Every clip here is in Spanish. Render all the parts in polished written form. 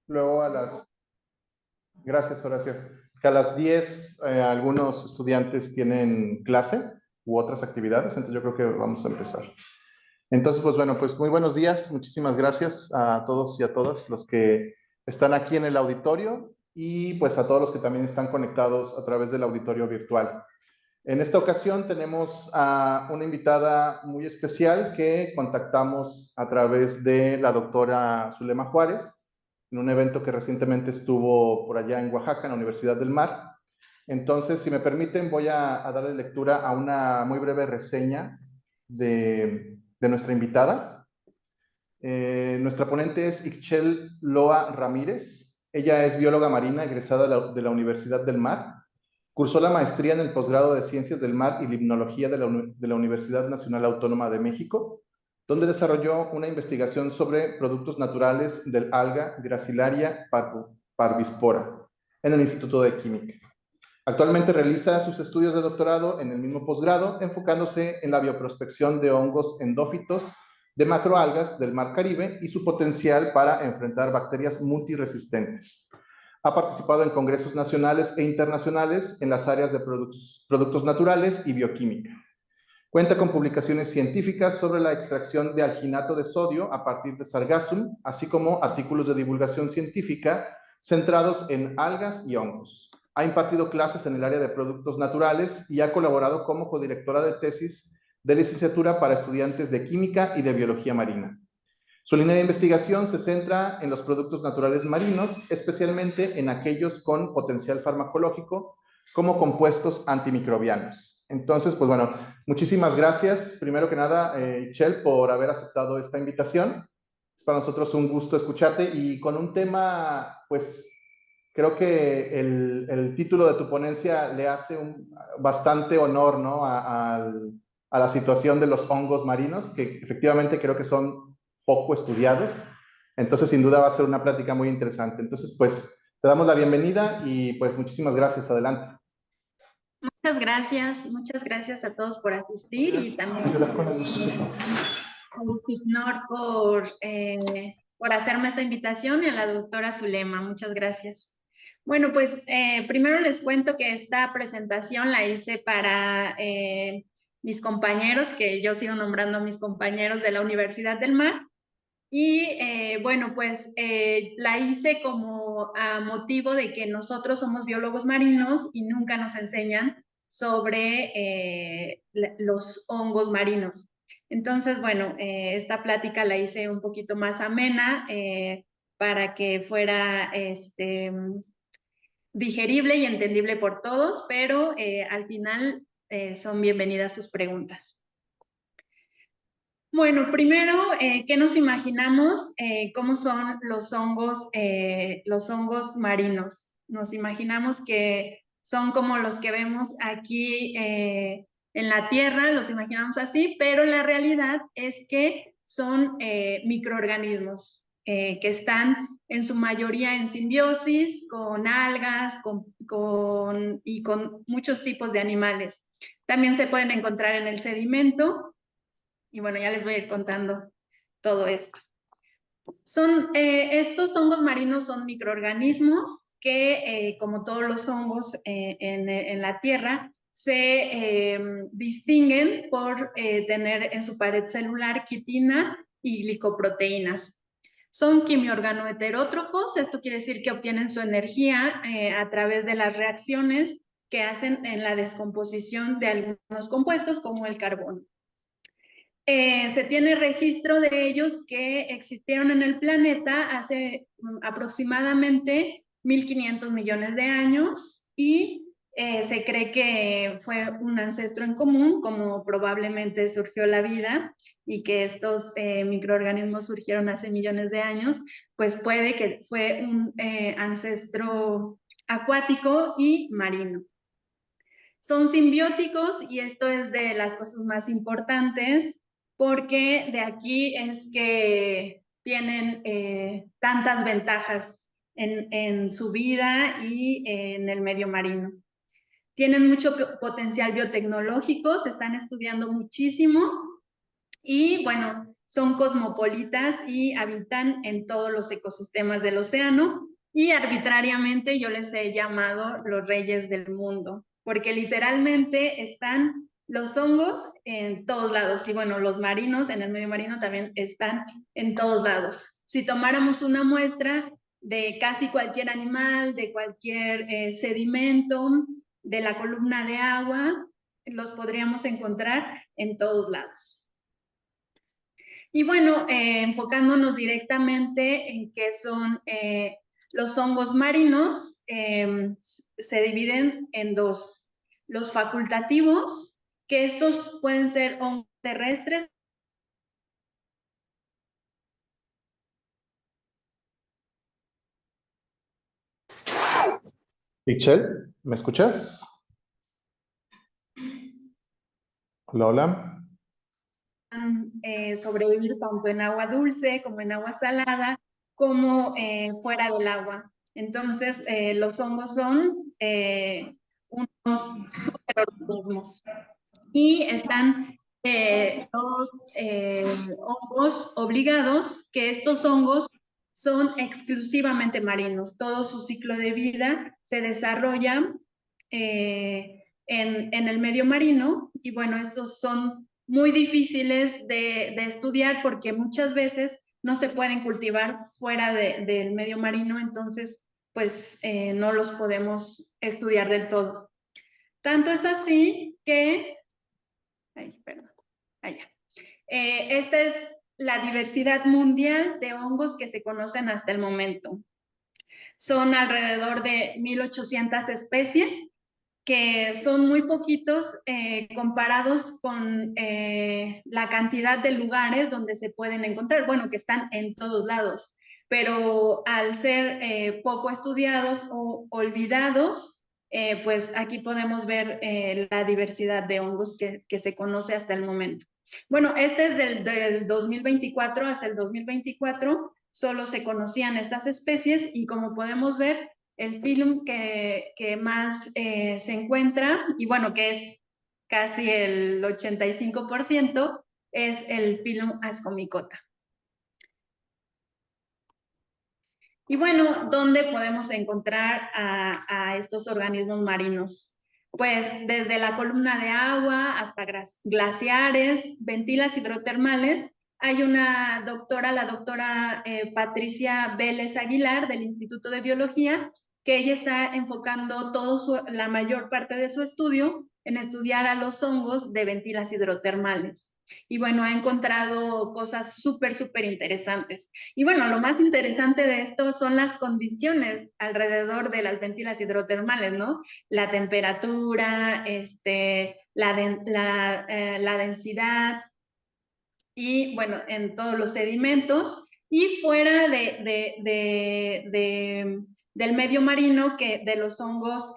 Luego gracias Horacio, que a las 10 algunos estudiantes tienen clase u otras actividades, entonces yo creo que vamos a empezar. Entonces, pues bueno, pues muy buenos días, muchísimas gracias a todos y a todas los que están aquí en el auditorio y pues a todos los que también están conectados a través del auditorio virtual. En esta ocasión tenemos a una invitada muy especial que contactamos a través de la doctora Zulema Juárez, en un evento que recientemente estuvo por allá en Oaxaca, en la Universidad del Mar. Entonces, si me permiten, voy a darle lectura a una muy breve reseña de nuestra invitada. Nuestra ponente es Ixchel Loa Ramírez. Ella es bióloga marina egresada de la Universidad del Mar. Cursó la maestría en el posgrado de Ciencias del Mar y Limnología de la Universidad Nacional Autónoma de México, donde desarrolló una investigación sobre productos naturales del alga Gracilaria parvispora en el Instituto de Química. Actualmente realiza sus estudios de doctorado en el mismo posgrado, enfocándose en la bioprospección de hongos endófitos de macroalgas del Mar Caribe y su potencial para enfrentar bacterias multiresistentes. Ha participado en congresos nacionales e internacionales en las áreas de productos naturales y bioquímica. Cuenta con publicaciones científicas sobre la extracción de alginato de sodio a partir de sargassum, así como artículos de divulgación científica centrados en algas y hongos. Ha impartido clases en el área de productos naturales y ha colaborado como codirectora de tesis de licenciatura para estudiantes de química y de biología marina. Su línea de investigación se centra en los productos naturales marinos, especialmente en aquellos con potencial farmacológico, como compuestos antimicrobianos. Entonces, pues bueno, muchísimas gracias, primero que nada, Chel, por haber aceptado esta invitación. Es para nosotros un gusto escucharte y con un tema, pues, creo que el título de tu ponencia le hace bastante honor, ¿no? A la situación de los hongos marinos, que efectivamente creo que son poco estudiados. Entonces, sin duda va a ser una plática muy interesante. Entonces, pues, te damos la bienvenida y pues muchísimas gracias. Adelante. Muchas gracias a todos por asistir y también a Ignor por hacerme esta invitación y a la doctora Zulema. Muchas gracias. Bueno, pues primero les cuento que esta presentación la hice para mis compañeros, que yo sigo nombrando a mis compañeros de la Universidad del Mar. Y bueno, pues la hice como a motivo de que nosotros somos biólogos marinos y nunca nos enseñan sobre los hongos marinos. Entonces, bueno, esta plática la hice un poquito más amena para que fuera digerible y entendible por todos, pero al final son bienvenidas sus preguntas. Bueno, primero, ¿qué nos imaginamos? ¿Cómo son los hongos marinos? Nos imaginamos que son como los que vemos aquí en la Tierra, los imaginamos así, pero la realidad es que son microorganismos que están en su mayoría en simbiosis con algas y con muchos tipos de animales. También se pueden encontrar en el sedimento. Y bueno, ya les voy a ir contando todo esto. Estos hongos marinos son microorganismos que, como todos los hongos en la Tierra, se distinguen por tener en su pared celular quitina y glicoproteínas. Son quimiorganoheterótrofos, esto quiere decir que obtienen su energía a través de las reacciones que hacen en la descomposición de algunos compuestos como el carbono. Se tiene registro de ellos que existieron en el planeta hace aproximadamente 1.500 millones de años y se cree que fue un ancestro en común, como probablemente surgió la vida y que estos microorganismos surgieron hace millones de años, pues puede que fue un ancestro acuático y marino. Son simbióticos y esto es de las cosas más importantes porque de aquí es que tienen tantas ventajas en su vida y en el medio marino. Tienen mucho potencial biotecnológico, se están estudiando muchísimo Y bueno, son cosmopolitas y habitan en todos los ecosistemas del océano y arbitrariamente yo les he llamado los reyes del mundo, porque literalmente están los hongos en todos lados y bueno, los marinos en el medio marino también están en todos lados. Si tomáramos una muestra de casi cualquier animal, de cualquier sedimento, de la columna de agua, los podríamos encontrar en todos lados. Y bueno, enfocándonos directamente en qué son los hongos marinos, se dividen en dos. Los facultativos, que estos pueden ser hongos terrestres. Michelle, ¿me escuchas? Hola, hola. Sobrevivir tanto en agua dulce como en agua salada, como fuera del agua. Entonces, los hongos son unos superorganismos y están los hongos obligados, que estos hongos son exclusivamente marinos. Todo su ciclo de vida se desarrolla en el medio marino y bueno, estos son muy difíciles de estudiar porque muchas veces no se pueden cultivar fuera del medio marino, entonces pues no los podemos estudiar del todo. Tanto es así que, perdón, allá. Esta es la diversidad mundial de hongos que se conocen hasta el momento. Son alrededor de 1.800 especies que son muy poquitos comparados con la cantidad de lugares donde se pueden encontrar, bueno, que están en todos lados, pero al ser poco estudiados o olvidados, pues aquí podemos ver la diversidad de hongos que se conoce hasta el momento. Bueno, este es del 2024 hasta el 2024, solo se conocían estas especies y como podemos ver, el film que más se encuentra, y bueno, que es casi el 85%, es el Pilum ascomicota. Y bueno, ¿dónde podemos encontrar a estos organismos marinos? Pues desde la columna de agua hasta glaciares, ventilas hidrotermales. Hay una doctora, la doctora Patricia Vélez Aguilar del Instituto de Biología, que ella está enfocando la mayor parte de su estudio en estudiar a los hongos de ventilas hidrotermales. Y bueno, ha encontrado cosas súper, súper interesantes. Y bueno, lo más interesante de esto son las condiciones alrededor de las ventilas hidrotermales, ¿no? La temperatura, la densidad y bueno, en todos los sedimentos y fuera del medio marino, de los hongos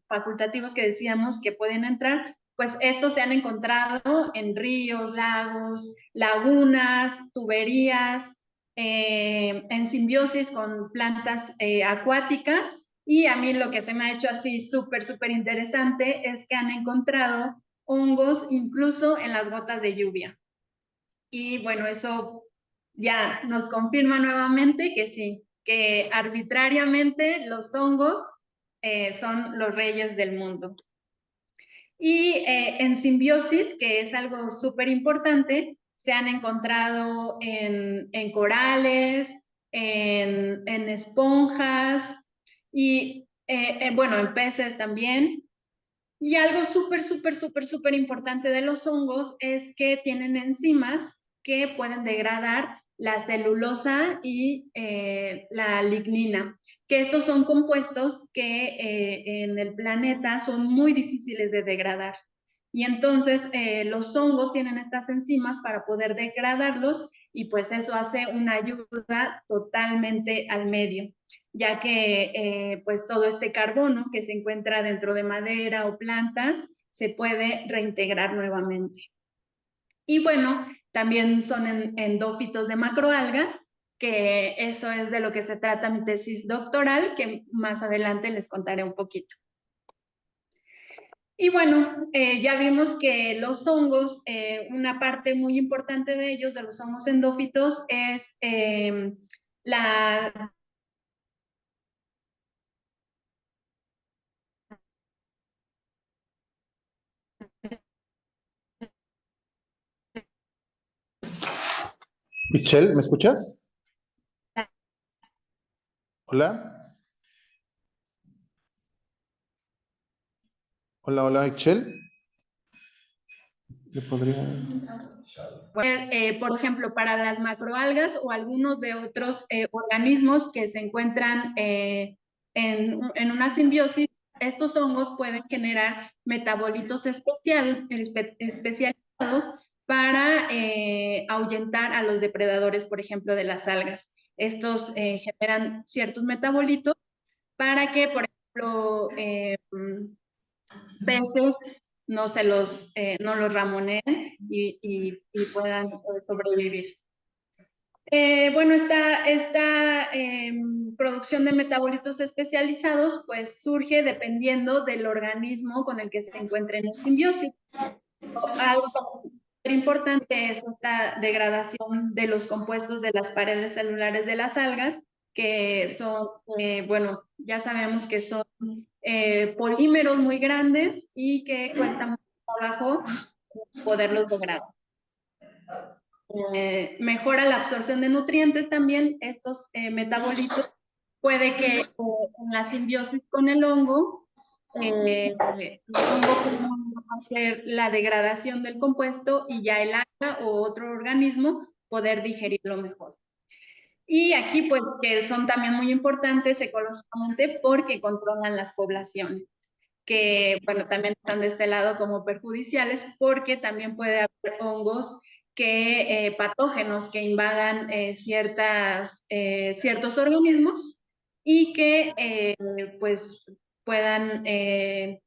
facultativos que decíamos que pueden entrar, pues estos se han encontrado en ríos, lagos, lagunas, tuberías, en simbiosis con plantas acuáticas. Y a mí lo que se me ha hecho así súper, súper interesante es que han encontrado hongos incluso en las gotas de lluvia. Y bueno, eso ya nos confirma nuevamente que sí, que arbitrariamente los hongos son los reyes del mundo. Y en simbiosis, que es algo súper importante, se han encontrado en corales, en esponjas y bueno, en peces también. Y algo súper, súper, súper, súper importante de los hongos es que tienen enzimas que pueden degradar la celulosa y la lignina, que estos son compuestos que en el planeta son muy difíciles de degradar. Y entonces los hongos tienen estas enzimas para poder degradarlos y pues eso hace una ayuda totalmente al medio, ya que pues todo este carbono que se encuentra dentro de madera o plantas se puede reintegrar nuevamente. Y bueno, también son endófitos de macroalgas, que eso es de lo que se trata mi tesis doctoral, que más adelante les contaré un poquito. Y bueno, ya vimos que los hongos, una parte muy importante de ellos, de los hongos endófitos, es la... Michelle, ¿me escuchas? Hola. Hola, hola, Michelle. ¿Le podría...? por ejemplo, para las macroalgas o algunos de otros organismos que se encuentran en una simbiosis, estos hongos pueden generar metabolitos especializados para ahuyentar a los depredadores, por ejemplo, de las algas. Estos generan ciertos metabolitos para que, por ejemplo, peces no los ramoneen y puedan sobrevivir. Bueno, esta producción de metabolitos especializados pues surge dependiendo del organismo con el que se encuentre en simbiosis. Algo importante es esta degradación de los compuestos de las paredes celulares de las algas, que son, bueno, ya sabemos que son polímeros muy grandes y que cuesta mucho trabajo poderlos degradar. Mejora la absorción de nutrientes también, estos metabolitos. Puede que en la simbiosis con el hongo pueda hacer la degradación del compuesto y ya el alga o otro organismo poder digerirlo mejor. Y aquí pues que son también muy importantes ecológicamente porque controlan las poblaciones, que bueno, también están de este lado como perjudiciales porque también puede haber hongos patógenos que invadan ciertos organismos y que pues puedan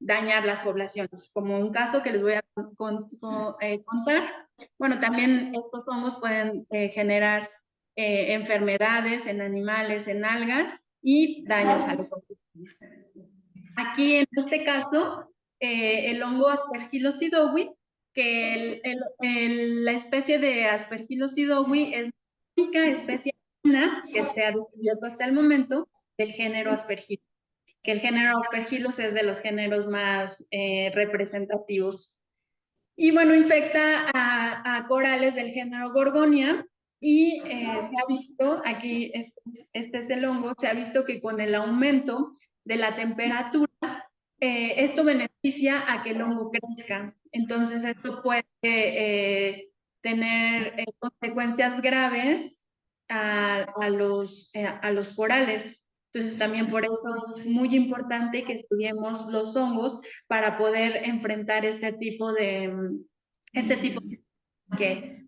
dañar las poblaciones, como un caso que les voy a contar. Bueno, también estos hongos pueden generar enfermedades en animales, en algas y daños al ecosistema. Aquí en este caso, el hongo Aspergillus idowi, que la especie de Aspergillus idowi es la única especie que se ha descubierto hasta el momento del género Aspergillus, que el género Aspergillus es de los géneros más representativos. Y bueno, infecta a corales del género Gorgonia y se ha visto, aquí este es el hongo, se ha visto que con el aumento de la temperatura, esto beneficia a que el hongo crezca. Entonces, esto puede tener consecuencias graves a los corales. Entonces, también por eso es muy importante que estudiemos los hongos para poder enfrentar este tipo que,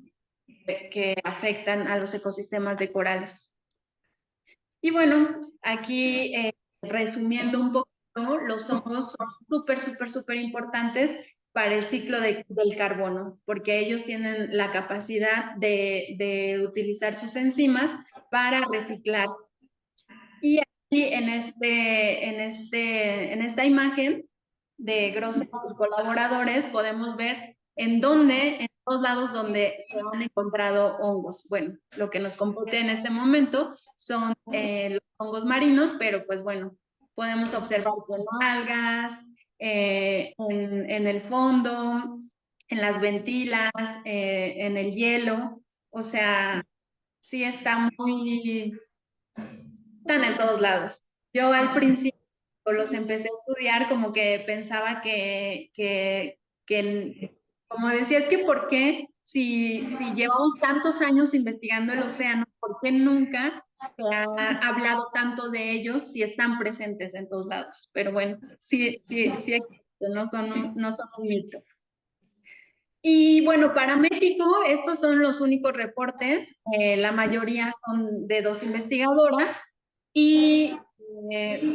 que afectan a los ecosistemas de corales. Y bueno, aquí resumiendo un poco, los hongos son súper importantes para el ciclo del carbono, porque ellos tienen la capacidad de utilizar sus enzimas para reciclar. Y aquí en esta imagen de Grosser y colaboradores podemos ver en todos lados donde se han encontrado hongos. Bueno, lo que nos compete en este momento son los hongos marinos, pero pues bueno, podemos observar en algas, en el fondo, en las ventilas, en el hielo, o sea, sí está están en todos lados. Yo al principio los empecé a estudiar como que pensaba como decía, es que ¿por qué si llevamos tantos años investigando el océano, ¿por qué nunca se ha hablado tanto de ellos si están presentes en todos lados? Pero bueno, sí existen, no son un mito. Y bueno, para México estos son los únicos reportes, la mayoría son de 2 investigadoras y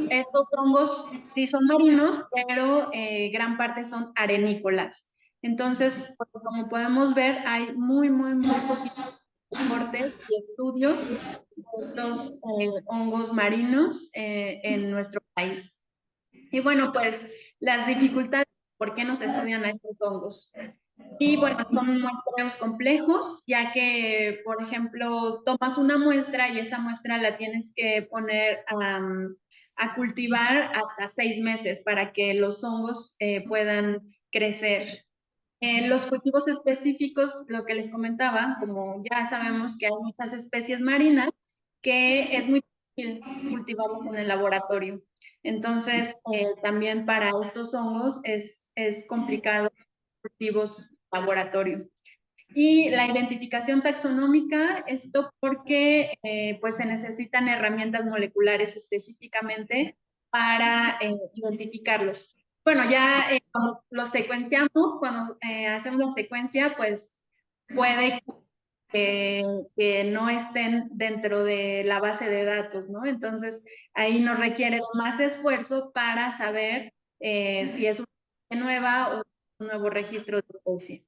estos hongos sí son marinos, pero gran parte son arenícolas. Entonces, pues, como podemos ver, hay muy poquitos reportes y estudios de estos hongos marinos en nuestro país. Y bueno, pues las dificultades por qué nos estudian a estos hongos. Y bueno, son muestreos complejos, ya que, por ejemplo, tomas una muestra y esa muestra la tienes que poner a cultivar hasta 6 meses para que los hongos puedan crecer. Los cultivos específicos, lo que les comentaba, como ya sabemos que hay muchas especies marinas, que es muy difícil cultivarlos en el laboratorio. Entonces, también para estos hongos es complicado cultivos laboratorio. Y la identificación taxonómica, esto porque pues se necesitan herramientas moleculares específicamente para identificarlos. Bueno, ya cuando los secuenciamos, cuando hacemos la secuencia, pues puede que no estén dentro de la base de datos, ¿no? Entonces, ahí nos requiere más esfuerzo para saber si es una especie nueva o un nuevo registro de especie.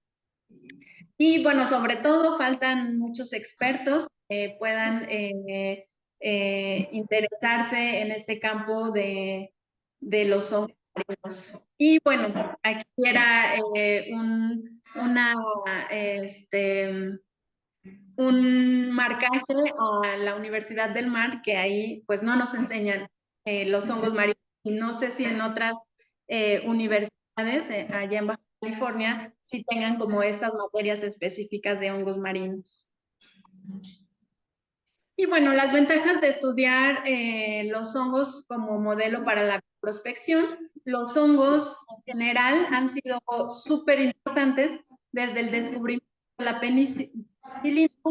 Y bueno, sobre todo faltan muchos expertos que puedan interesarse en este campo de los hongos marinos. Y bueno, aquí era un marcaje a la Universidad del Mar, que ahí pues no nos enseñan los hongos marinos. Y no sé si en otras universidades allá en Baja California sí tengan como estas materias específicas de hongos marinos. Y bueno, las ventajas de estudiar los hongos como modelo para la prospección. Los hongos en general han sido súper importantes desde el descubrimiento de la penicilina,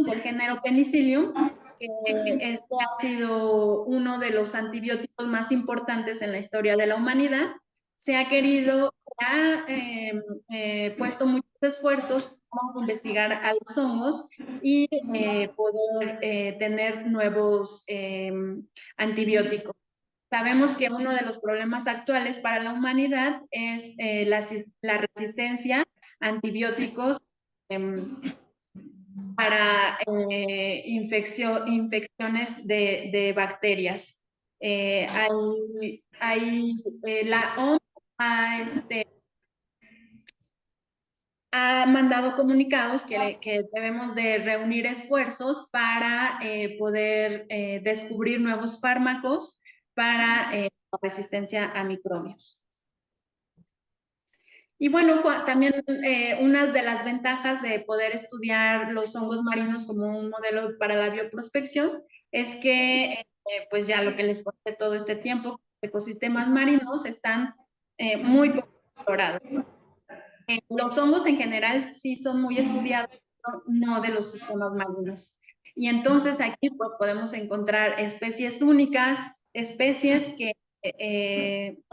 del género Penicillium, que este ha sido uno de los antibióticos más importantes en la historia de la humanidad. Se ha puesto muchos esfuerzos para investigar a los hongos y poder tener nuevos antibióticos. Sabemos que uno de los problemas actuales para la humanidad es la resistencia a antibióticos para infecciones de bacterias. La OMS ha mandado comunicados que debemos de reunir esfuerzos para poder descubrir nuevos fármacos para la resistencia a microbios. Y bueno, también una de las ventajas de poder estudiar los hongos marinos como un modelo para la bioprospección es que, pues ya lo que les conté todo este tiempo, los ecosistemas marinos están muy poco explorados. Los hongos en general sí son muy estudiados, no de los sistemas marinos. Y entonces aquí pues, podemos encontrar especies únicas, especies que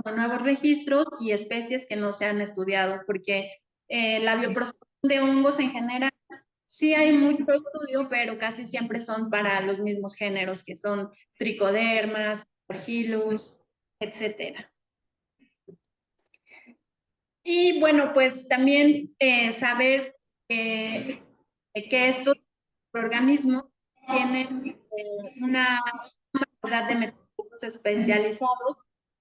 con nuevos registros y especies que no se han estudiado, porque la bioprospección de hongos en general sí hay mucho estudio, pero casi siempre son para los mismos géneros, que son tricodermas, Aspergillus, etcétera. Y bueno, pues también saber que estos organismos tienen una variedad de metabolitos especializados,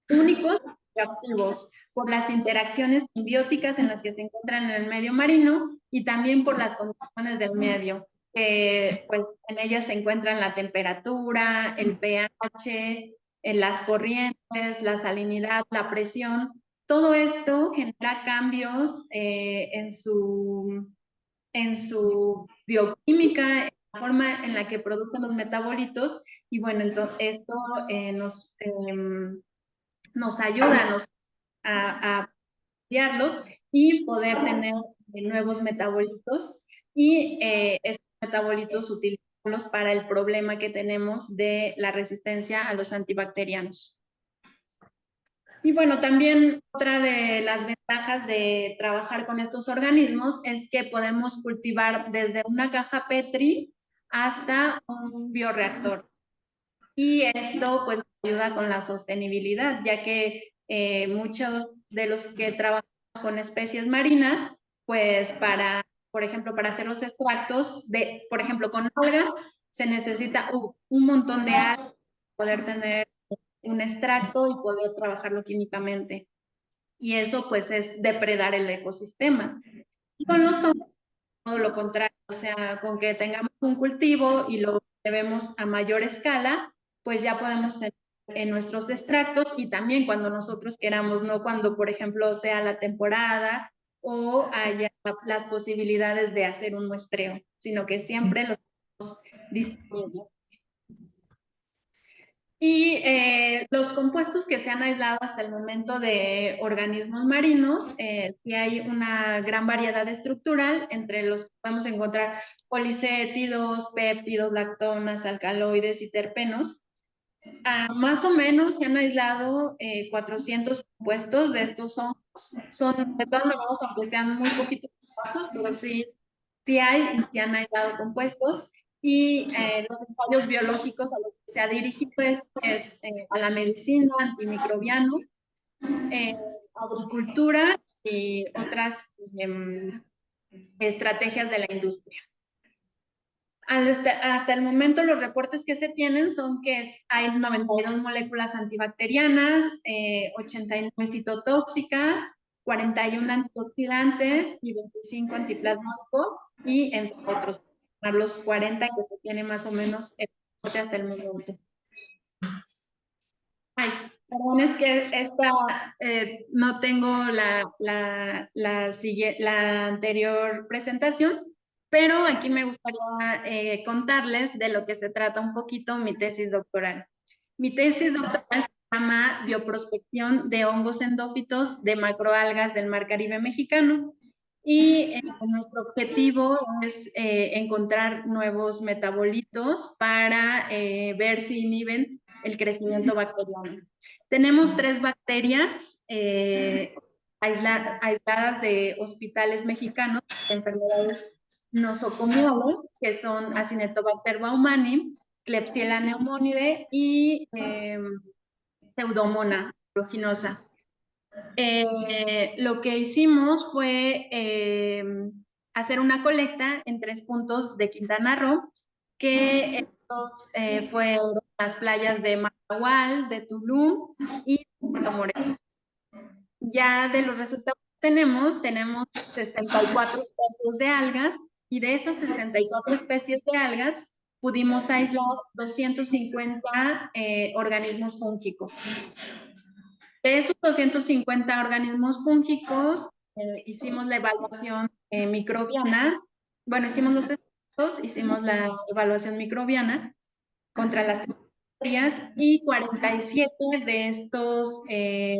únicos y activos, por las interacciones simbióticas en las que se encuentran en el medio marino y también por las condiciones del medio. Pues en ellas se encuentran la temperatura, el pH, las corrientes, la salinidad, la presión. Todo esto genera cambios en su bioquímica, en la forma en la que producen los metabolitos, y bueno, entonces esto nos ayuda a estudiarlos y poder tener nuevos metabolitos, y estos metabolitos utilizarlos para el problema que tenemos de la resistencia a los antibacterianos. Y bueno, también otra de las ventajas de trabajar con estos organismos es que podemos cultivar desde una caja Petri hasta un bioreactor. Y esto pues ayuda con la sostenibilidad, ya que muchos de los que trabajamos con especies marinas, pues por ejemplo, para hacer los extractos por ejemplo, con algas, se necesita un montón de algas para poder tener un extracto y poder trabajarlo químicamente. y eso pues es depredar el ecosistema. Y con los hongos, todo lo contrario, o sea, con que tengamos un cultivo y lo llevemos a mayor escala, pues ya podemos tener en nuestros extractos y también cuando nosotros queramos, no cuando, por ejemplo, sea la temporada o haya las posibilidades de hacer un muestreo, sino que siempre los tenemos disponibles. Y los compuestos que se han aislado hasta el momento de organismos marinos, sí hay una gran variedad estructural, entre los que podemos encontrar policétidos, péptidos, lactonas, alcaloides y terpenos. Más o menos se han aislado 400 compuestos de estos son de todas maneras, aunque sean muy poquitos bajos, pero sí hay y se han aislado compuestos. Y los ensayos biológicos a los que se ha dirigido esto es a la medicina, antimicrobiano, agricultura y otras estrategias de la industria. Hasta el momento los reportes que se tienen son que hay 92 moléculas antibacterianas, 89 citotóxicas, 41 antioxidantes y 25 antiplasmáticos y entre otros, los 40 que se tiene más o menos el reporte hasta el momento. Ay, perdón, es que no tengo la anterior presentación, pero aquí me gustaría contarles de lo que se trata un poquito mi tesis doctoral. Mi tesis doctoral se llama Bioprospección de hongos endófitos de macroalgas del Mar Caribe mexicano. Y nuestro objetivo es encontrar nuevos metabolitos para ver si inhiben el crecimiento bacteriano. Tenemos 3 bacterias aisladas de hospitales mexicanos de enfermedades nosocomiales, que son Acinetobacter baumannii, Klebsiella pneumonidae y Pseudomonas aeruginosa. Lo que hicimos fue hacer una colecta en 3 puntos de Quintana Roo, que estos fueron las playas de Mahahual, de Tulum y Puerto Morelos. Ya de los resultados que tenemos 64 especies de algas y de esas 64 especies de algas pudimos aislar 250 organismos fúngicos. De esos 250 organismos fúngicos, hicimos la evaluación microbiana. Bueno, hicimos los estudios, hicimos la evaluación microbiana contra las bacterias y 47 de estos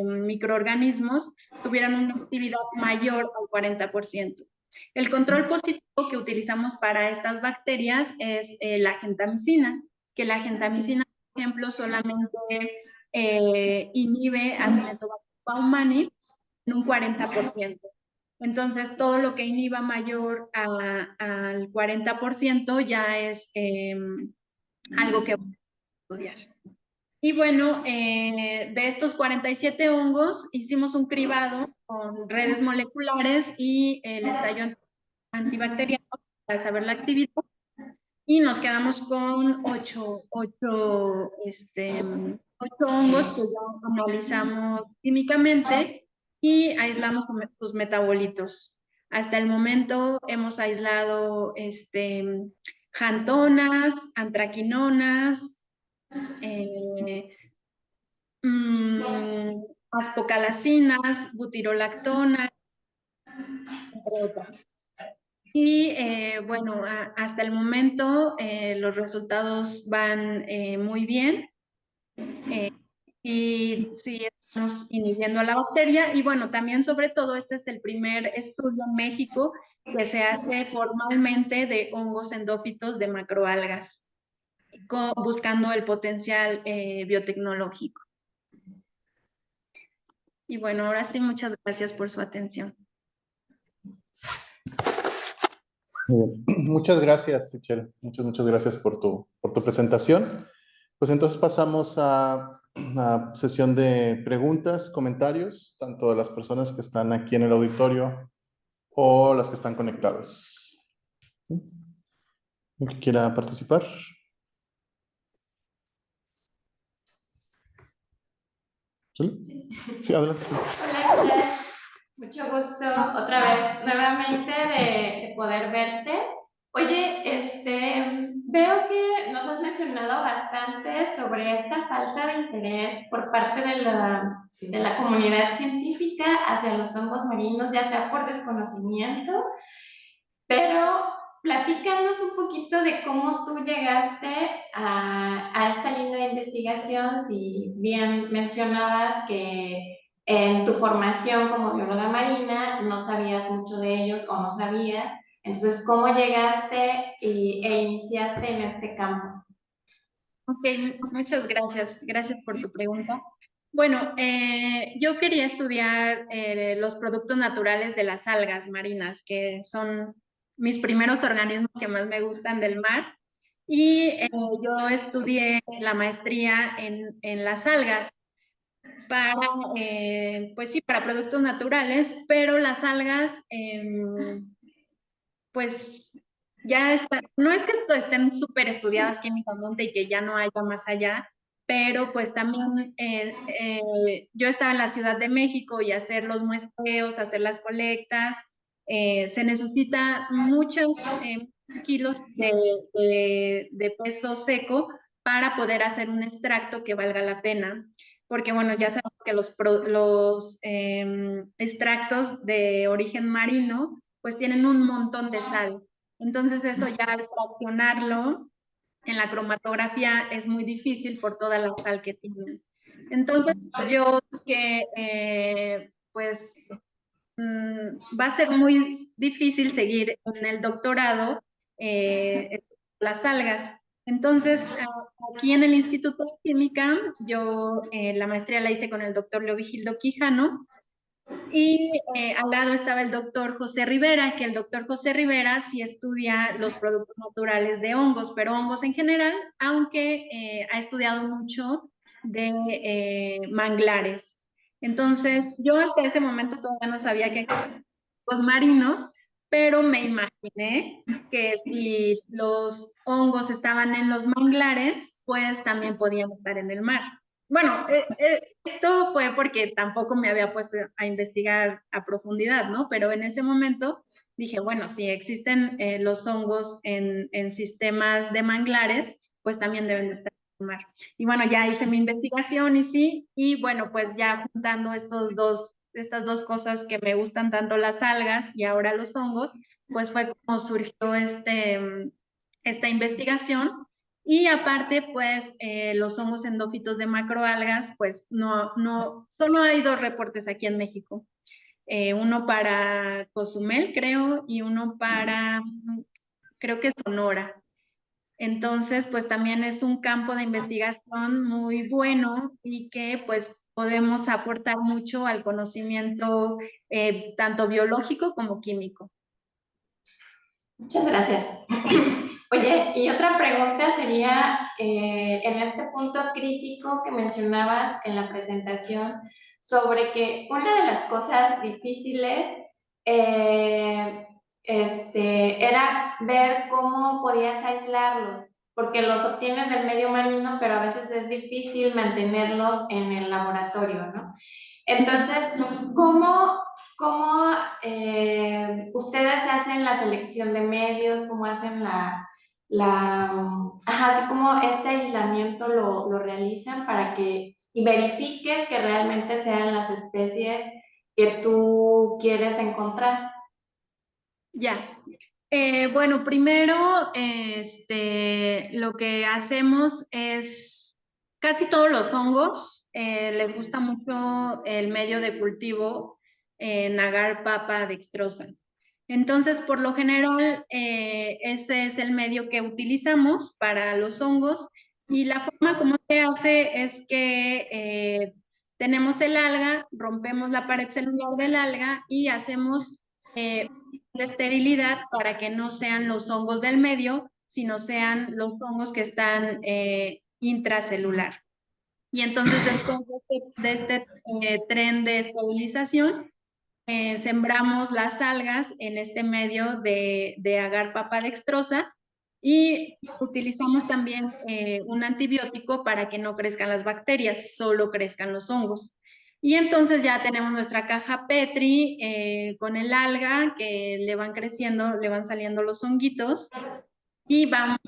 microorganismos tuvieron una actividad mayor al 40%. El control positivo que utilizamos para estas bacterias es la gentamicina, que la gentamicina, por ejemplo, solamente inhibe Acinetobacter baumannii en un 40%. Entonces, todo lo que inhiba mayor al 40% ya es algo que vamos a estudiar. Y bueno, de estos 47 hongos, hicimos un cribado con redes moleculares y el ensayo antibacteriano para saber la actividad. Y nos quedamos con 8 hongos que ya analizamos químicamente y aislamos sus metabolitos. Hasta el momento hemos aislado xanthonas, antraquinonas, aspocalacinas, butirolactonas, entre otras. Y bueno, hasta el momento los resultados van muy bien y sí estamos inhibiendo a la bacteria. Y bueno, también sobre todo este es el primer estudio en México que se hace formalmente de hongos endófitos de macroalgas, buscando el potencial biotecnológico. Y bueno, ahora sí, muchas gracias por su atención. Muchas gracias, Sichel. Muchas gracias por tu presentación. Pues entonces pasamos a una sesión de preguntas, comentarios, tanto de las personas que están aquí en el auditorio o las que están conectados. ¿Sí? ¿El que quiera participar? ¿Sí? Sí, adelante. Sí. Hola, ¿qué tal? Mucho gusto otra vez nuevamente de poder verte. Oye, veo que nos has mencionado bastante sobre esta falta de interés por parte de la comunidad científica hacia los hongos marinos, ya sea por desconocimiento, pero platícanos un poquito de cómo tú llegaste a esta línea de investigación, si bien mencionabas que en tu formación como bióloga marina no sabías mucho de ellos o no sabías, entonces, ¿cómo llegaste e iniciaste en este campo? Ok, muchas gracias. Gracias por tu pregunta. Bueno, yo quería estudiar los productos naturales de las algas marinas, que son mis primeros organismos que más me gustan del mar. Y yo estudié la maestría en las algas para, pues sí, para productos naturales, pero las algas, pues ya está, no es que estén súper estudiadas químicamente y que ya no haya más allá, pero pues también yo estaba en la Ciudad de México y hacer los muestreos, hacer las colectas, se necesita muchos kilos de peso seco para poder hacer un extracto que valga la pena. Porque bueno, ya sabemos que los extractos de origen marino pues tienen un montón de sal. Entonces eso ya al fraccionarlo en la cromatografía es muy difícil por toda la sal que tienen. Entonces yo que pues va a ser muy difícil seguir en el doctorado las algas. Entonces, aquí en el Instituto de Química, yo la maestría la hice con el doctor Leovigildo Quijano, y al lado estaba el doctor José Rivera, que el doctor José Rivera sí estudia los productos naturales de hongos, pero hongos en general, aunque ha estudiado mucho de manglares. Entonces, yo hasta ese momento todavía no sabía que los marinos, pero me imaginé que si los hongos estaban en los manglares, pues también podían estar en el mar. Bueno, esto fue porque tampoco me había puesto a investigar a profundidad, ¿no? Pero en ese momento dije, bueno, si existen los hongos en sistemas de manglares, pues también deben de estar en el mar. Y bueno, ya hice mi investigación y sí, y bueno, pues ya juntando estas dos cosas que me gustan tanto, las algas y ahora los hongos, pues fue como surgió esta investigación. Y aparte, pues los hongos endófitos de macroalgas, pues solo hay dos reportes aquí en México. Uno para Cozumel, creo, y uno para, creo que Sonora. Entonces, pues también es un campo de investigación muy bueno y que pues podemos aportar mucho al conocimiento tanto biológico como químico. Muchas gracias. Oye, y otra pregunta sería, en este punto crítico que mencionabas en la presentación, sobre que una de las cosas difíciles era ver cómo podías aislarlos, porque los obtienes del medio marino, pero a veces es difícil mantenerlos en el laboratorio, ¿no? Entonces, ¿cómo ustedes hacen la selección de medios? ¿Cómo hacen así como este aislamiento lo realizan para que y verifiques que realmente sean las especies que tú quieres encontrar? Ya. Bueno, primero, lo que hacemos es, casi todos los hongos les gusta mucho el medio de cultivo Agar Papa dextrosa. Entonces, por lo general, ese es el medio que utilizamos para los hongos y la forma como se hace es que tenemos el alga, rompemos la pared celular del alga y hacemos de esterilidad para que no sean los hongos del medio, sino sean los hongos que están intracelular. Y entonces después de este tren de esterilización, sembramos las algas en este medio de agar papa dextrosa y utilizamos también un antibiótico para que no crezcan las bacterias, solo crezcan los hongos. Y entonces ya tenemos nuestra caja Petri con el alga que le van creciendo, le van saliendo los honguitos y vamos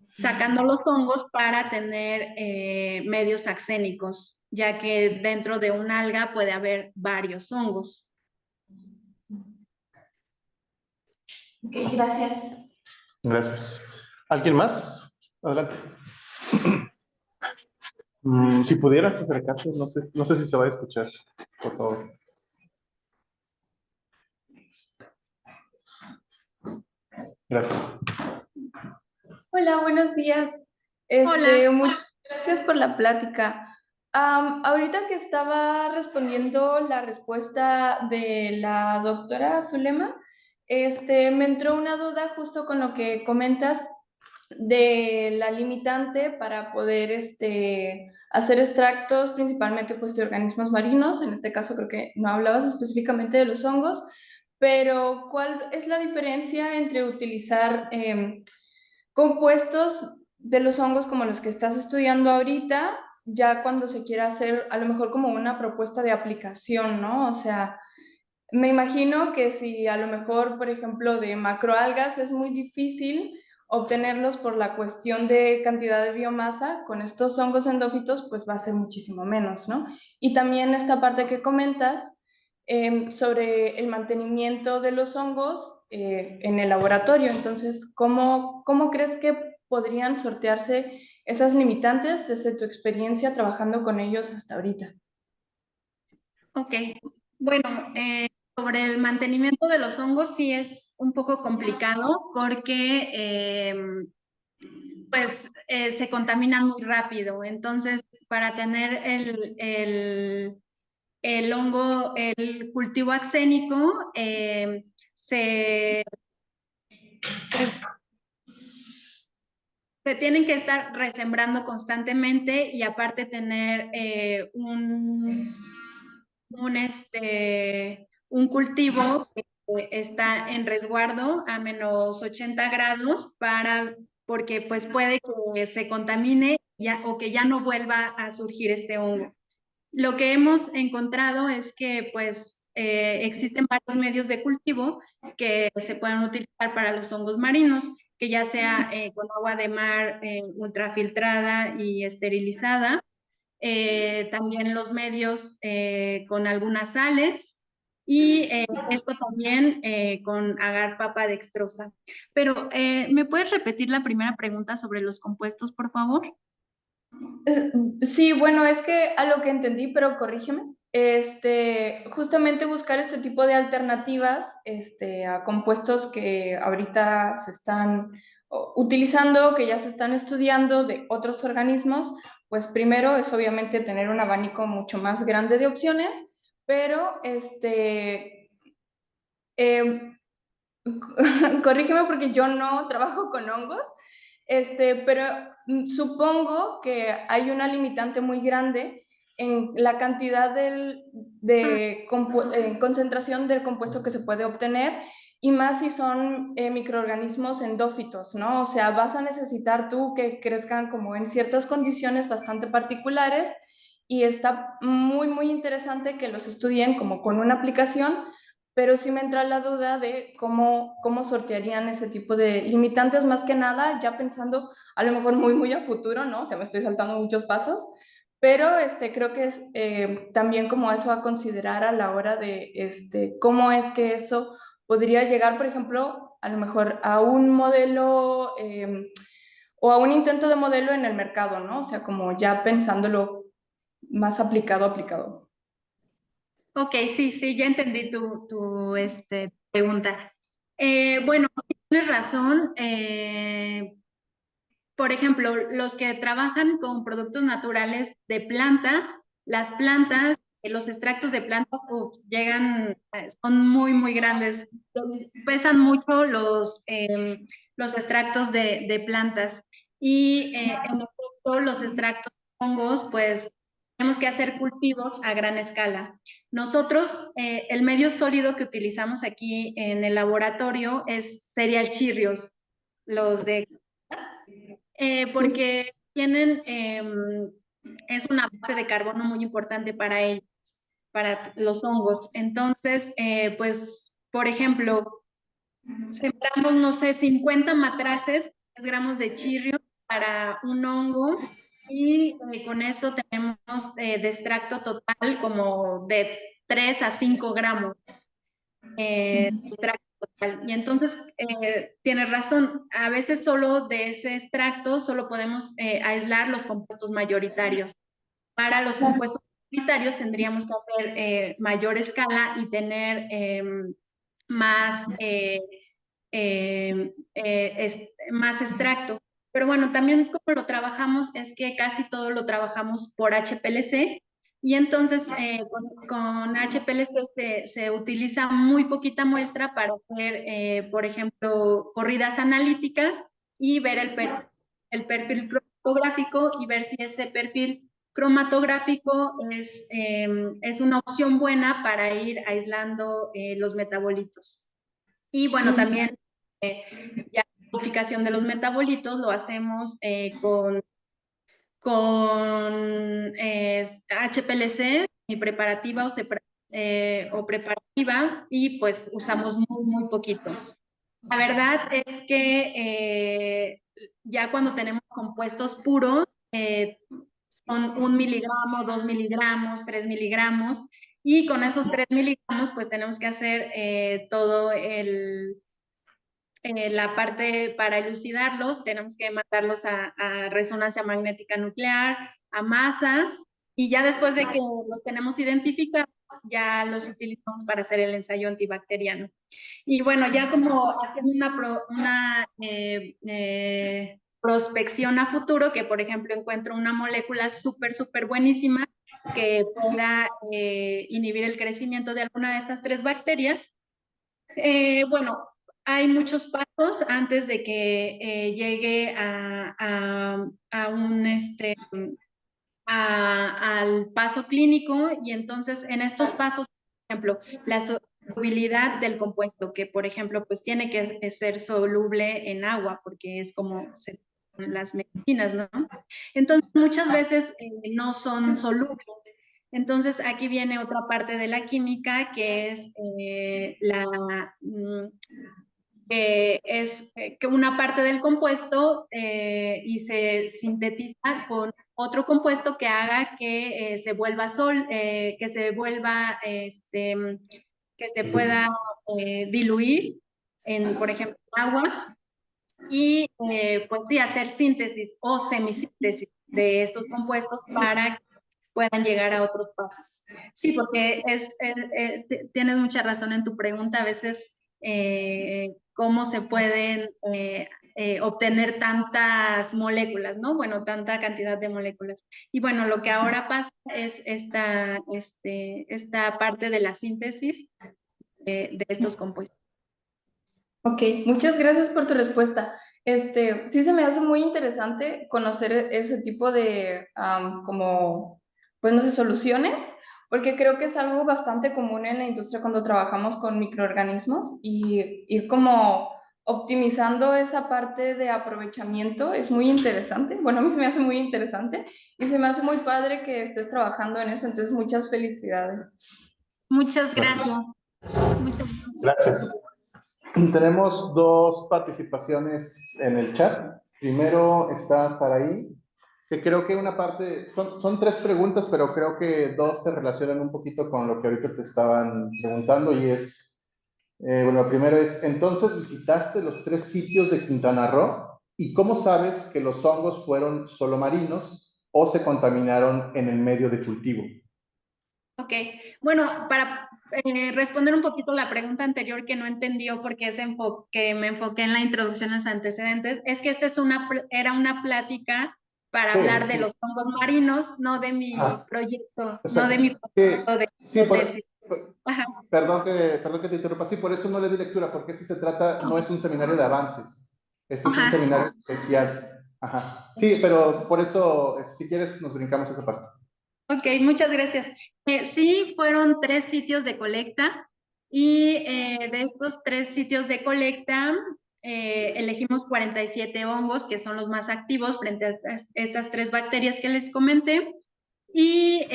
sacando los hongos para tener medios axénicos, ya que dentro de un alga puede haber varios hongos. Ok, gracias. Gracias. ¿Alguien más? Adelante. Si pudieras acercarte, no sé si se va a escuchar, por favor. Gracias. Hola, buenos días. Hola. Muchas gracias por la plática. Ahorita que estaba respondiendo la respuesta de la doctora Zulema, me entró una duda justo con lo que comentas de la limitante para poder hacer extractos principalmente pues, de organismos marinos. En este caso creo que no hablabas específicamente de los hongos, pero ¿cuál es la diferencia entre utilizar compuestos de los hongos como los que estás estudiando ahorita, ya cuando se quiera hacer a lo mejor como una propuesta de aplicación, ¿no? O sea, me imagino que si a lo mejor, por ejemplo, de macroalgas es muy difícil obtenerlos por la cuestión de cantidad de biomasa, con estos hongos endófitos pues va a ser muchísimo menos, ¿no? Y también esta parte que comentas sobre el mantenimiento de los hongos en el laboratorio. Entonces, ¿cómo crees que podrían sortearse esas limitantes desde tu experiencia trabajando con ellos hasta ahorita? Ok, bueno, sobre el mantenimiento de los hongos sí es un poco complicado porque pues se contaminan muy rápido. Entonces, para tener el hongo, el cultivo axénico, se tienen que estar resembrando constantemente y aparte tener un cultivo que está en resguardo a menos 80 grados porque pues puede que se contamine o que ya no vuelva a surgir este hongo. Lo que hemos encontrado es que pues existen varios medios de cultivo que se pueden utilizar para los hongos marinos, que ya sea con agua de mar ultrafiltrada y esterilizada, también los medios con algunas sales y esto también con agar papa dextrosa. Pero, ¿me puedes repetir la primera pregunta sobre los compuestos, por favor? Sí, bueno, es que a lo que entendí, pero corrígeme, justamente buscar este tipo de alternativas a compuestos que ahorita se están utilizando, que ya se están estudiando de otros organismos, pues primero es obviamente tener un abanico mucho más grande de opciones, pero corrígeme porque yo no trabajo con hongos, pero supongo que hay una limitante muy grande en la cantidad de concentración del compuesto que se puede obtener y más si son microorganismos endófitos, ¿no? O sea, vas a necesitar tú que crezcan como en ciertas condiciones bastante particulares y está muy, muy interesante que los estudien como con una aplicación, pero sí me entra la duda de cómo sortearían ese tipo de limitantes, más que nada, ya pensando a lo mejor muy, muy a futuro, ¿no? O sea, me estoy saltando muchos pasos, pero creo que es también como eso a considerar a la hora de cómo es que eso podría llegar, por ejemplo, a lo mejor a un modelo o a un intento de modelo en el mercado, ¿no? O sea, como ya pensándolo más aplicado. Ok, sí, ya entendí tu pregunta. Bueno, tienes razón. Por ejemplo, los que trabajan con productos naturales de plantas, las plantas, los extractos de plantas llegan, son muy, muy grandes. Pesan mucho los extractos de plantas. Y en efecto, los extractos de hongos, pues tenemos que hacer cultivos a gran escala. Nosotros, el medio sólido que utilizamos aquí en el laboratorio es cereal chirrios, los de porque tienen es una base de carbono muy importante para ellos, para los hongos. Entonces, pues, por ejemplo, sembramos, no sé, 50 matraces, 10 gramos de chirrio para un hongo y con eso tenemos de extracto total como de 3 a 5 gramos de extracto total. Y entonces, tienes razón, a veces solo de ese extracto solo podemos aislar los compuestos mayoritarios. Para los compuestos mayoritarios tendríamos que hacer mayor escala y tener más, más extracto. Pero bueno, también como lo trabajamos es que casi todo lo trabajamos por HPLC y entonces con HPLC se utiliza muy poquita muestra para hacer, por ejemplo, corridas analíticas y ver el perfil cromatográfico y ver si ese perfil cromatográfico es una opción buena para ir aislando los metabolitos. Y bueno, también ya la modificación de los metabolitos lo hacemos con HPLC, y preparativa o preparativa, y pues usamos muy poquito. La verdad es que ya cuando tenemos compuestos puros, son 1 miligramo, 2 miligramos, 3 miligramos, y con esos 3 miligramos pues tenemos que hacer todo la parte para elucidarlos, tenemos que mandarlos a resonancia magnética nuclear, a masas, y ya después de que los tenemos identificados, ya los utilizamos para hacer el ensayo antibacteriano. Y bueno, ya como haciendo una prospección a futuro, que por ejemplo encuentro una molécula súper buenísima que pueda inhibir el crecimiento de alguna de estas 3 bacterias. Bueno, hay muchos pasos antes de que llegue al paso clínico, y entonces en estos pasos, por ejemplo, la solubilidad del compuesto, que por ejemplo pues tiene que ser soluble en agua porque es como las medicinas, ¿no? Entonces muchas veces no son solubles. Entonces aquí viene otra parte de la química que es que una parte del compuesto y se sintetiza con otro compuesto que haga que se vuelva que se vuelva, que se pueda diluir en, por ejemplo, agua y pues sí, hacer síntesis o semisíntesis de estos compuestos para que puedan llegar a otros pasos. Sí, porque tienes mucha razón en tu pregunta, a veces cómo se pueden obtener tantas moléculas, ¿no? Bueno, tanta cantidad de moléculas. Y bueno, lo que ahora pasa es esta parte de la síntesis de estos compuestos. Ok, muchas gracias por tu respuesta. Sí se me hace muy interesante conocer ese tipo de, como, pues no sé, soluciones, porque creo que es algo bastante común en la industria cuando trabajamos con microorganismos y ir como optimizando esa parte de aprovechamiento es muy interesante. Bueno, a mí se me hace muy interesante y se me hace muy padre que estés trabajando en eso, entonces muchas felicidades. Muchas gracias. Gracias. Tenemos 2 participaciones en el chat. Primero está Saraí, que creo que una parte, son 3 preguntas, pero creo que 2 se relacionan un poquito con lo que ahorita te estaban preguntando, y es, bueno, lo primero es, entonces visitaste los 3 sitios de Quintana Roo, ¿y cómo sabes que los hongos fueron solo marinos o se contaminaron en el medio de cultivo? Ok, bueno, para responder un poquito la pregunta anterior que no entendió porque que me enfoqué en la introducción a los antecedentes, es que esta era una plática para hablar de los hongos marinos, no de mi proyecto, no de mi proyecto de tesis. Perdón que te interrumpa, sí, por eso no le di lectura, porque se trata, no es un seminario de avances, este es un seminario especial. Ajá. Sí, pero por eso, si quieres, nos brincamos esa parte. Ok, muchas gracias. Sí, fueron 3 sitios de colecta y de estos 3 sitios de colecta, elegimos 47 hongos, que son los más activos frente a estas 3 bacterias que les comenté. Y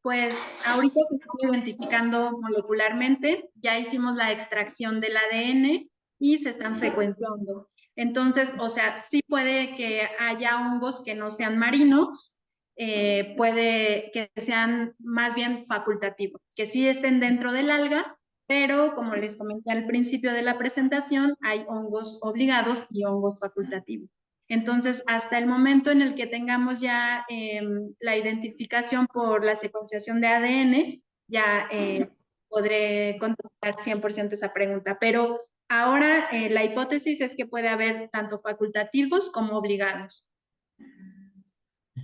pues ahorita se están identificando molecularmente, ya hicimos la extracción del ADN y se están secuenciando. Entonces, o sea, sí puede que haya hongos que no sean marinos, puede que sean más bien facultativos, que sí estén dentro del alga, pero como les comenté al principio de la presentación, hay hongos obligados y hongos facultativos. Entonces, hasta el momento en el que tengamos ya la identificación por la secuenciación de ADN, ya podré contestar 100% esa pregunta. Pero ahora la hipótesis es que puede haber tanto facultativos como obligados.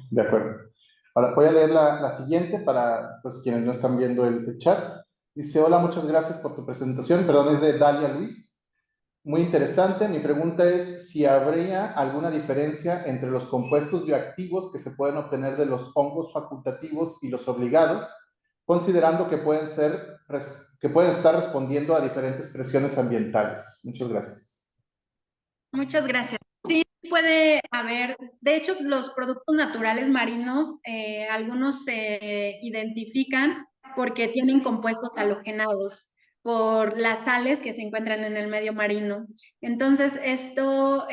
De acuerdo. Ahora voy a leer la siguiente para pues, quienes no están viendo el chat. Dice, hola, muchas gracias por tu presentación. Perdón, es de Dalia Luis. Muy interesante. Mi pregunta es si habría alguna diferencia entre los compuestos bioactivos que se pueden obtener de los hongos facultativos y los obligados, considerando que pueden estar respondiendo a diferentes presiones ambientales. Muchas gracias. Muchas gracias. Sí, puede haber, de hecho, los productos naturales marinos, algunos se identifican porque tienen compuestos halogenados por las sales que se encuentran en el medio marino. Entonces, esto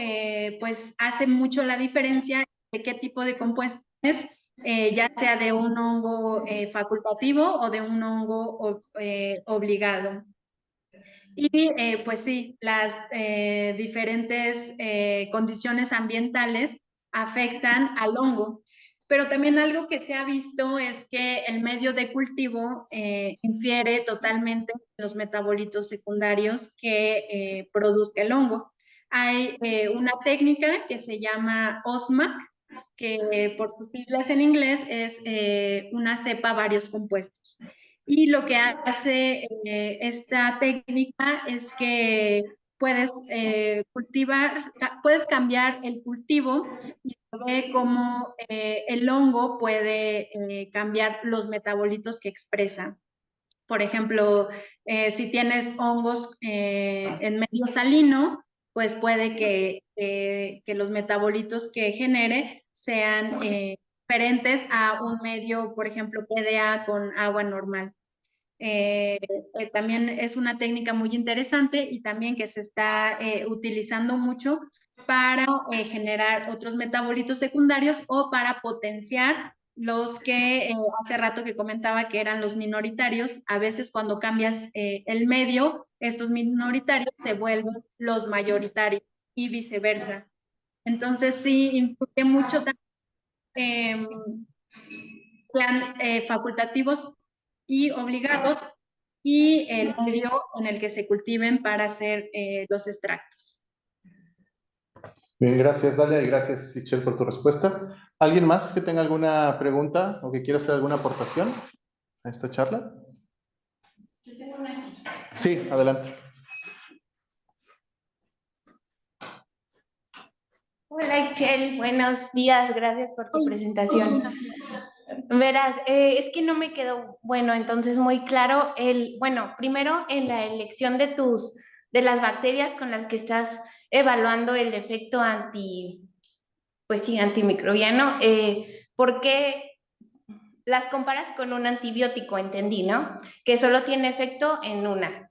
pues hace mucho la diferencia de qué tipo de compuestos es, ya sea de un hongo facultativo o de un hongo obligado. Y pues sí, las diferentes condiciones ambientales afectan al hongo. Pero también algo que se ha visto es que el medio de cultivo infiere totalmente los metabolitos secundarios que produce el hongo. Hay una técnica que se llama OSMAC, que por sus siglas en inglés es una cepa varios compuestos. Y lo que hace esta técnica es que puedes puedes cambiar el cultivo y se ve cómo el hongo puede cambiar los metabolitos que expresa. Por ejemplo, si tienes hongos en medio salino, pues puede que los metabolitos que genere sean diferentes a un medio, por ejemplo, PDA con agua normal. También es una técnica muy interesante y también que se está utilizando mucho para generar otros metabolitos secundarios o para potenciar los que hace rato que comentaba que eran los minoritarios. A veces cuando cambias el medio, estos minoritarios se vuelven los mayoritarios y viceversa. Entonces sí, influye mucho también facultativos y obligados y el medio en el que se cultiven para hacer los extractos. Bien, gracias Dalia y gracias Sichel por tu respuesta. ¿Alguien más que tenga alguna pregunta o que quiera hacer alguna aportación a esta charla? Yo tengo una aquí. Sí, adelante. Hola Ixchel, buenos días, gracias por tu presentación. Verás, es que no me quedó, bueno, entonces muy claro bueno, primero en la elección de las bacterias con las que estás evaluando el efecto antimicrobiano, ¿por qué las comparas con un antibiótico? Entendí, ¿no? Que solo tiene efecto en una.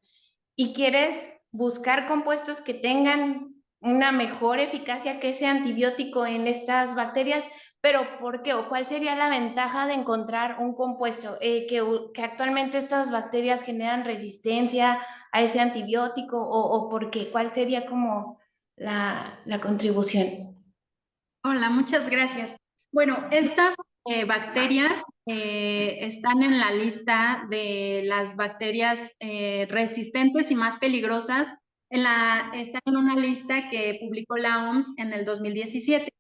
Y quieres buscar compuestos que tengan una mejor eficacia que ese antibiótico en estas bacterias, pero ¿por qué? ¿O cuál sería la ventaja de encontrar un compuesto que actualmente estas bacterias generan resistencia a ese antibiótico o por qué? ¿Cuál sería como la contribución? Hola, muchas gracias. Bueno, estas bacterias están en la lista de las bacterias resistentes y más peligrosas. Están en una lista que publicó la OMS en el 2017.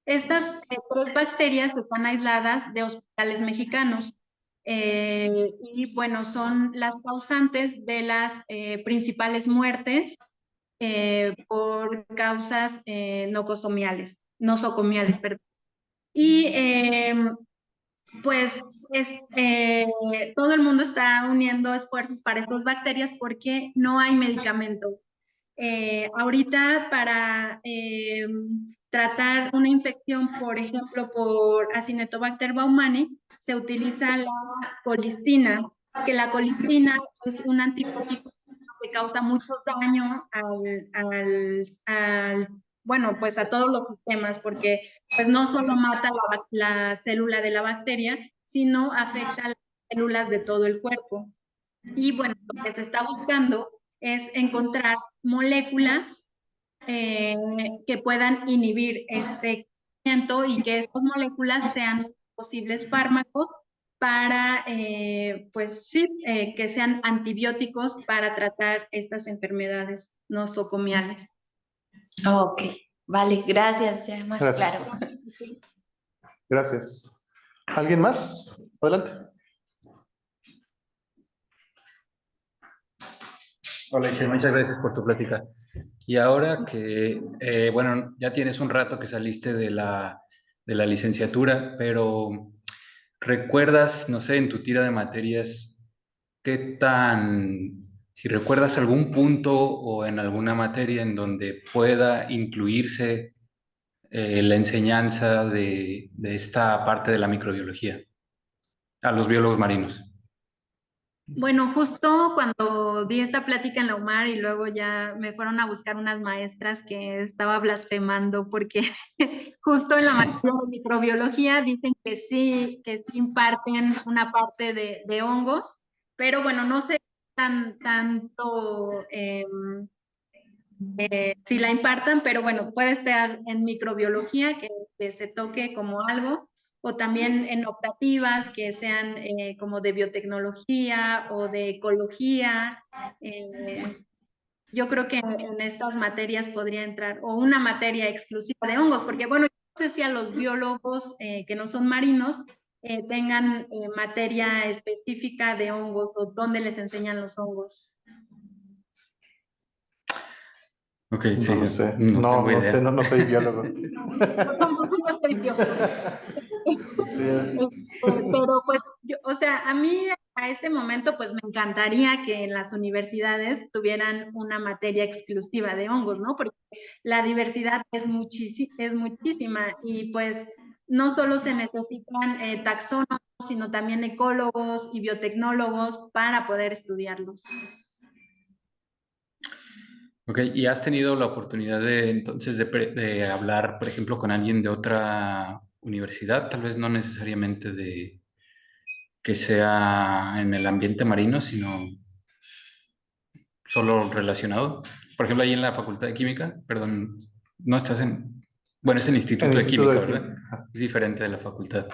Estas 3 bacterias están aisladas de hospitales mexicanos y bueno, son las causantes de las principales muertes por causas nosocomiales, perdón. Y pues todo el mundo está uniendo esfuerzos para estas bacterias porque no hay medicamento. Ahorita para tratar una infección, por ejemplo, por Acinetobacter baumannii, se utiliza la colistina, que la colistina es un antibiótico que causa mucho daño bueno, pues a todos los sistemas, porque pues no solo mata la célula de la bacteria, sino afecta a las células de todo el cuerpo. Y bueno, lo que se está buscando es encontrar moléculas que puedan inhibir este crecimiento y que estas moléculas sean posibles fármacos para, pues sí, que sean antibióticos para tratar estas enfermedades nosocomiales. Ok, vale, gracias, ya más Gracias. claro. Gracias. ¿Alguien más? Adelante. Hola, Ixel, muchas gracias por tu plática. Y ahora que, bueno, ya tienes un rato que saliste de la licenciatura, pero ¿recuerdas, no sé, en tu tira de materias, si recuerdas algún punto o en alguna materia en donde pueda incluirse la enseñanza de esta parte de la microbiología a los biólogos marinos? Bueno, justo cuando di esta plática en la UMAR y luego ya me fueron a buscar unas maestras que estaba blasfemando porque justo en la materia de microbiología dicen que sí imparten una parte de hongos, pero bueno, no sé tanto si la impartan, pero bueno, puede estar en microbiología que se toque como algo, o también en optativas que sean como de biotecnología o de ecología. Yo creo que en estas materias podría entrar, o una materia exclusiva de hongos, porque bueno, yo no sé si a los biólogos que no son marinos tengan materia específica de hongos o dónde les enseñan los hongos. Ok, sí, No lo sé. no tengo No idea. sé, no soy biólogo. No soy biólogo. Sí. Pero pues, o sea, a mí a este momento pues me encantaría que en las universidades tuvieran una materia exclusiva de hongos, ¿no? Porque la diversidad es muchísima y pues no solo se necesitan taxónomos, sino también ecólogos y biotecnólogos para poder estudiarlos. Ok, ¿y has tenido la oportunidad de hablar, por ejemplo, con alguien de otra universidad? Tal vez no necesariamente de que sea en el ambiente marino, sino solo relacionado. Por ejemplo, ahí en la Facultad de Química, perdón, no estás bueno, es el Instituto de Instituto Química, de ¿verdad? Química. Es diferente de la facultad.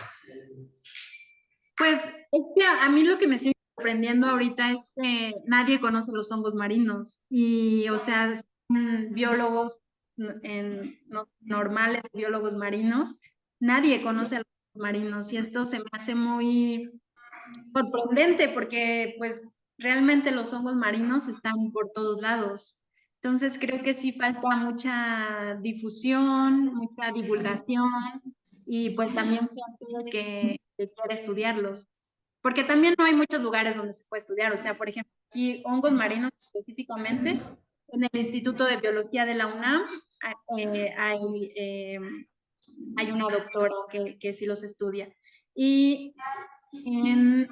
Pues es que a mí lo que me sigue sorprendiendo ahorita es que nadie conoce los hongos marinos y, o sea, biólogos normales, biólogos marinos, nadie conoce a los hongos marinos y esto se me hace muy sorprendente porque pues realmente los hongos marinos están por todos lados. Entonces creo que sí falta mucha difusión, mucha divulgación y pues también gente que quiere estudiarlos. Porque también no hay muchos lugares donde se puede estudiar. O sea, por ejemplo, aquí hongos marinos específicamente, en el Instituto de Biología de la UNAM hay una doctora que sí los estudia. Y en,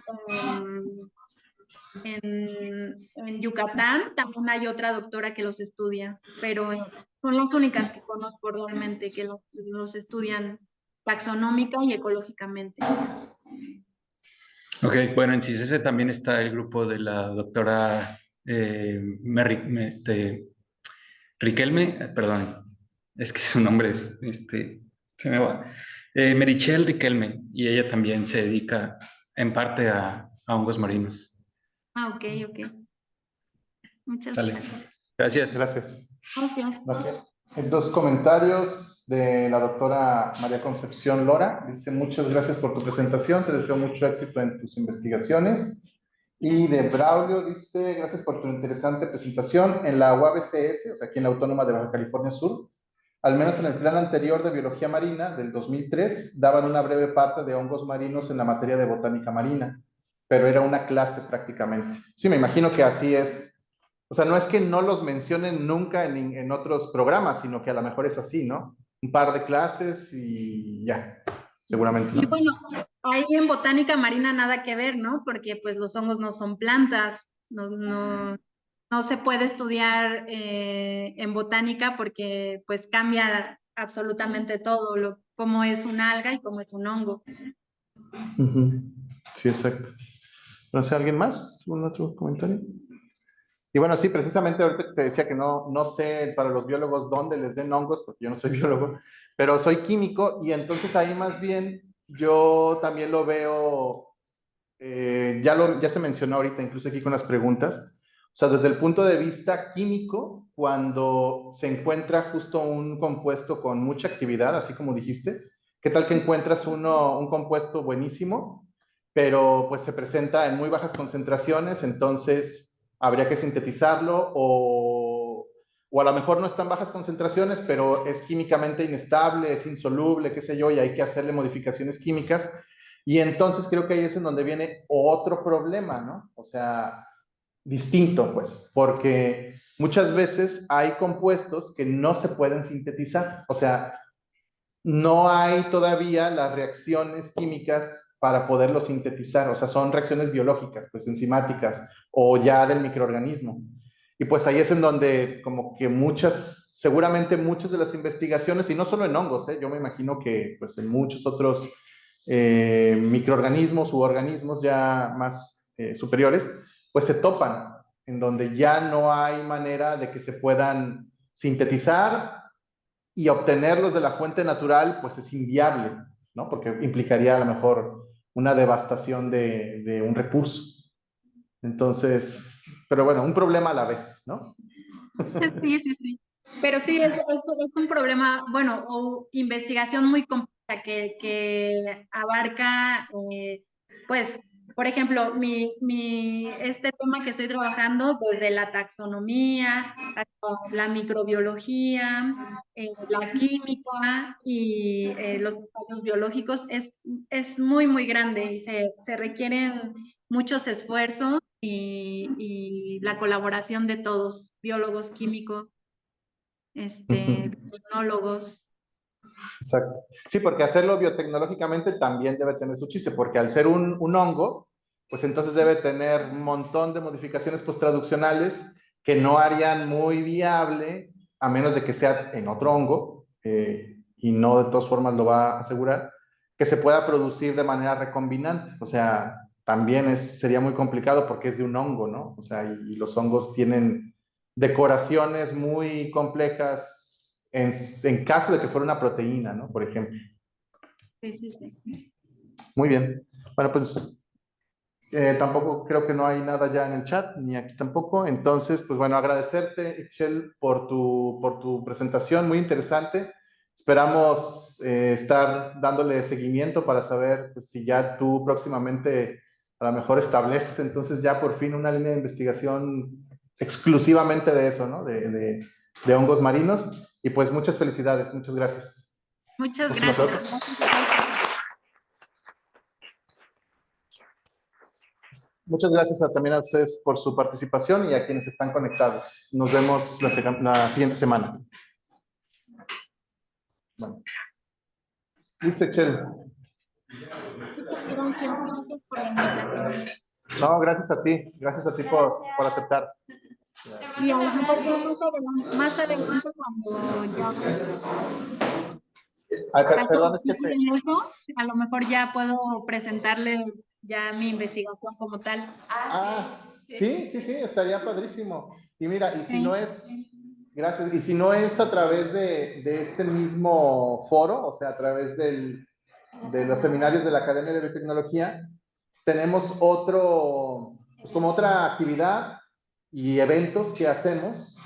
en Yucatán también hay otra doctora que los estudia, pero son las únicas que conozco realmente que los estudian taxonómica y ecológicamente. Ok, bueno, en CISESE también está el grupo de la doctora Riquelme, perdón, es que su nombre se me va. Merichel Riquelme, y ella también se dedica en parte a hongos marinos. Ah, ok. Muchas Dale. gracias. Gracias. Gracias. Gracias. Okay. Dos comentarios de la doctora María Concepción Lora. Dice, muchas gracias por tu presentación, te deseo mucho éxito en tus investigaciones. Y de Braulio dice, gracias por tu interesante presentación. En la UABCS, o sea, aquí en la Autónoma de Baja California Sur, al menos en el plan anterior de Biología Marina del 2003, daban una breve parte de hongos marinos en la materia de botánica marina, pero era una clase prácticamente. Sí, me imagino que así es O sea, no es que no los mencionen nunca en otros programas, sino que a lo mejor es así, ¿no? Un par de clases y ya, seguramente, Y ¿no? bueno, ahí en botánica marina nada que ver, ¿no? Porque pues los hongos no son plantas, no se puede estudiar en botánica porque pues cambia absolutamente todo, cómo es un alga y cómo es un hongo. Ujú. Sí, exacto. No sé, ¿alguien más? ¿Un otro comentario? Y bueno, sí, precisamente ahorita te decía que no sé para los biólogos dónde les den hongos, porque yo no soy biólogo, pero soy químico y entonces ahí más bien yo también lo veo, ya se mencionó ahorita, incluso aquí con las preguntas, o sea, desde el punto de vista químico, cuando se encuentra justo un compuesto con mucha actividad, así como dijiste, ¿qué tal que encuentras un compuesto buenísimo, pero pues se presenta en muy bajas concentraciones, entonces habría que sintetizarlo o a lo mejor no está en bajas concentraciones, pero es químicamente inestable, es insoluble, qué sé yo, y hay que hacerle modificaciones químicas. Y entonces creo que ahí es en donde viene otro problema, ¿no? O sea, distinto, pues, porque muchas veces hay compuestos que no se pueden sintetizar, o sea, no hay todavía las reacciones químicas para poderlo sintetizar, o sea, son reacciones biológicas, pues enzimáticas o ya del microorganismo. Y pues ahí es en donde como que seguramente muchas de las investigaciones, y no solo en hongos, yo me imagino que pues en muchos otros microorganismos u organismos ya más superiores, pues se topan, en donde ya no hay manera de que se puedan sintetizar y obtenerlos de la fuente natural, pues es inviable, ¿no? Porque implicaría a lo mejor una devastación de un recurso. Entonces, pero bueno, un problema a la vez, ¿no? Sí, sí, sí. Pero sí, es un problema, bueno, o investigación muy compleja que abarca, pues, por ejemplo, este tema que estoy trabajando, desde la taxonomía, hasta la microbiología, la química y los ensayos biológicos, es muy, muy grande y se requieren muchos esfuerzos y la colaboración de todos, biólogos, químicos, tecnólogos. Exacto. Sí, porque hacerlo biotecnológicamente también debe tener su chiste, porque al ser un hongo, pues entonces debe tener un montón de modificaciones posttraduccionales que no harían muy viable, a menos de que sea en otro hongo, y no de todas formas lo va a asegurar, que se pueda producir de manera recombinante. O sea, también sería muy complicado porque es de un hongo, ¿no? O sea, y los hongos tienen decoraciones muy complejas en caso de que fuera una proteína, ¿no? Por ejemplo. Sí, sí, sí. Muy bien. Bueno, pues tampoco creo que no hay nada ya en el chat, ni aquí tampoco. Entonces, pues bueno, agradecerte, Ixchel, por tu presentación, muy interesante. Esperamos estar dándole seguimiento para saber pues, si ya tú próximamente a lo mejor estableces entonces ya por fin una línea de investigación exclusivamente de eso, ¿no? De hongos marinos. Y pues muchas felicidades, muchas gracias. Muchas Un aplauso. gracias. Muchas gracias también a ustedes por su participación y a quienes están conectados. Nos vemos la siguiente semana. Bueno. Listo, Chel. Gracias por la invitación. No, gracias a ti por aceptar. Y a lo mejor ya más adelante cuando ya Ay, perdón, es que participen en eso, a lo mejor ya puedo presentarle ya mi investigación como tal. sí, estaría padrísimo. Y mira, y si Sí. no es, gracias, y si no es a través de este mismo foro, o sea, a través de los seminarios de la Academia de Biotecnología, tenemos pues como otra actividad y eventos que hacemos,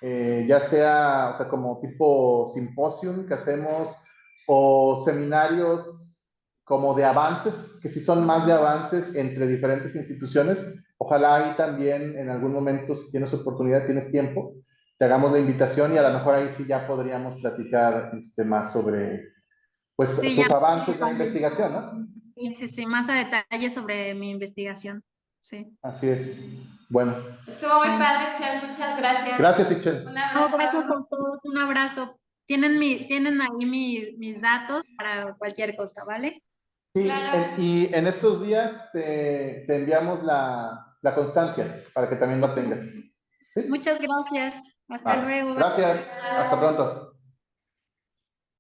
ya sea, o sea, como tipo simposium que hacemos o seminarios como de avances, que sí son más de avances entre diferentes instituciones. Ojalá ahí también en algún momento, si tienes oportunidad, tienes tiempo, te hagamos la invitación y a lo mejor ahí sí ya podríamos platicar más sobre pues, Sí, tus ya. avances de la investigación, ¿no? Sí, sí, sí, más a detalle sobre mi investigación. Sí. Así es. Bueno. Estuvo muy padre, Ixchel, muchas gracias. Gracias, Ixchel. Un No, abrazo. gracias a todos, un abrazo. Tienen ahí mis datos para cualquier cosa, ¿vale? Sí, Claro. y en estos días te enviamos la constancia para que también la tengas. ¿Sí? Muchas gracias. Hasta luego. Gracias. Hasta pronto.